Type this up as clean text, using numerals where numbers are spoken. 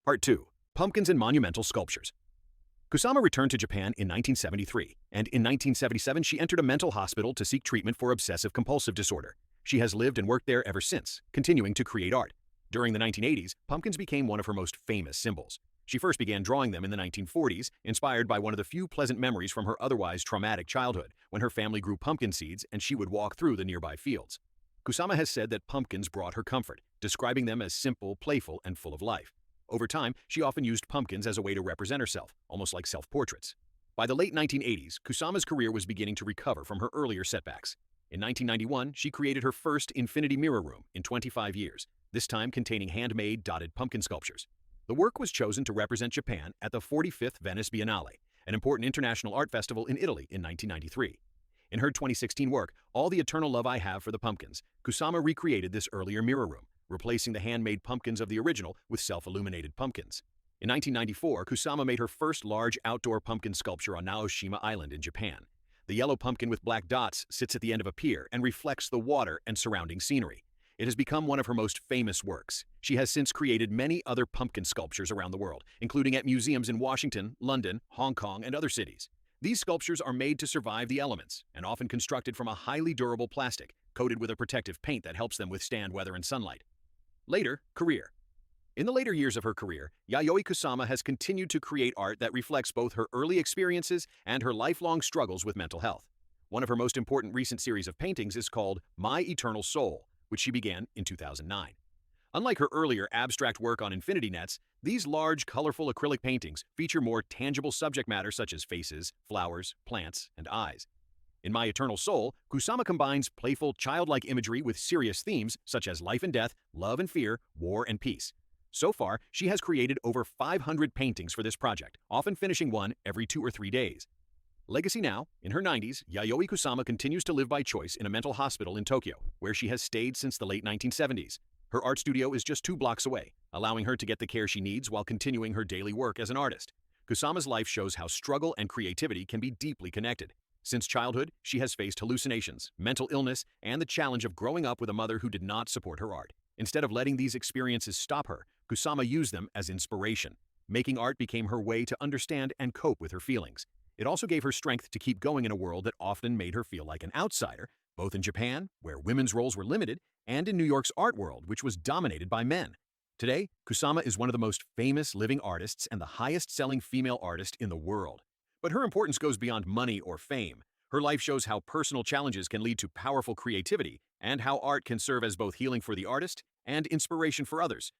Part 2. Pumpkins and Monumental Sculptures. Kusama returned to Japan in 1973, and in 1977 she entered a mental hospital to seek treatment for obsessive-compulsive disorder. She has lived and worked there ever since, continuing to create art. During the 1980s, pumpkins became one of her most famous symbols. She first began drawing them in the 1940s, inspired by one of the few pleasant memories from her otherwise traumatic childhood, when her family grew pumpkin seeds and she would walk through the nearby fields. Kusama has said that pumpkins brought her comfort, describing them as simple, playful, and full of life. Over time, she often used pumpkins as a way to represent herself, almost like self-portraits. By the late 1980s, Kusama's career was beginning to recover from her earlier setbacks. In 1991, she created her first infinity mirror room in 25 years, this time containing handmade dotted pumpkin sculptures. The work was chosen to represent Japan at the 45th Venice Biennale, an important international art festival in Italy in 1993. In her 2016 work, All the Eternal Love I Have for the Pumpkins, Kusama recreated this earlier mirror room, replacing the handmade pumpkins of the original with self-illuminated pumpkins. In 1994, Kusama made her first large outdoor pumpkin sculpture on Naoshima Island in Japan. The yellow pumpkin with black dots sits at the end of a pier and reflects the water and surrounding scenery. It has become one of her most famous works. She has since created many other pumpkin sculptures around the world, including at museums in Washington, London, Hong Kong, and other cities. These sculptures are made to survive the elements and often constructed from a highly durable plastic, coated with a protective paint that helps them withstand weather and sunlight. Later, career. In the later years of her career, Yayoi Kusama has continued to create art that reflects both her early experiences and her lifelong struggles with mental health. One of her most important recent series of paintings is called My Eternal Soul, which she began in 2009. Unlike her earlier abstract work on infinity nets, these large, colorful acrylic paintings feature more tangible subject matter such as faces, flowers, plants, and eyes. In My Eternal Soul, Kusama combines playful, childlike imagery with serious themes such as life and death, love and fear, war and peace. So far, she has created over 500 paintings for this project, often finishing one every 2 or 3 days. Legacy now, in her 90s, Yayoi Kusama continues to live by choice in a mental hospital in Tokyo, where she has stayed since the late 1970s. Her art studio is just 2 blocks away, allowing her to get the care she needs while continuing her daily work as an artist. Kusama's life shows how struggle and creativity can be deeply connected. Since childhood, she has faced hallucinations, mental illness, and the challenge of growing up with a mother who did not support her art. Instead of letting these experiences stop her, Kusama used them as inspiration. Making art became her way to understand and cope with her feelings. It also gave her strength to keep going in a world that often made her feel like an outsider, both in Japan, where women's roles were limited, and in New York's art world, which was dominated by men. Today, Kusama is one of the most famous living artists and the highest-selling female artist in the world. But her importance goes beyond money or fame. Her life shows how personal challenges can lead to powerful creativity and how art can serve as both healing for the artist and inspiration for others.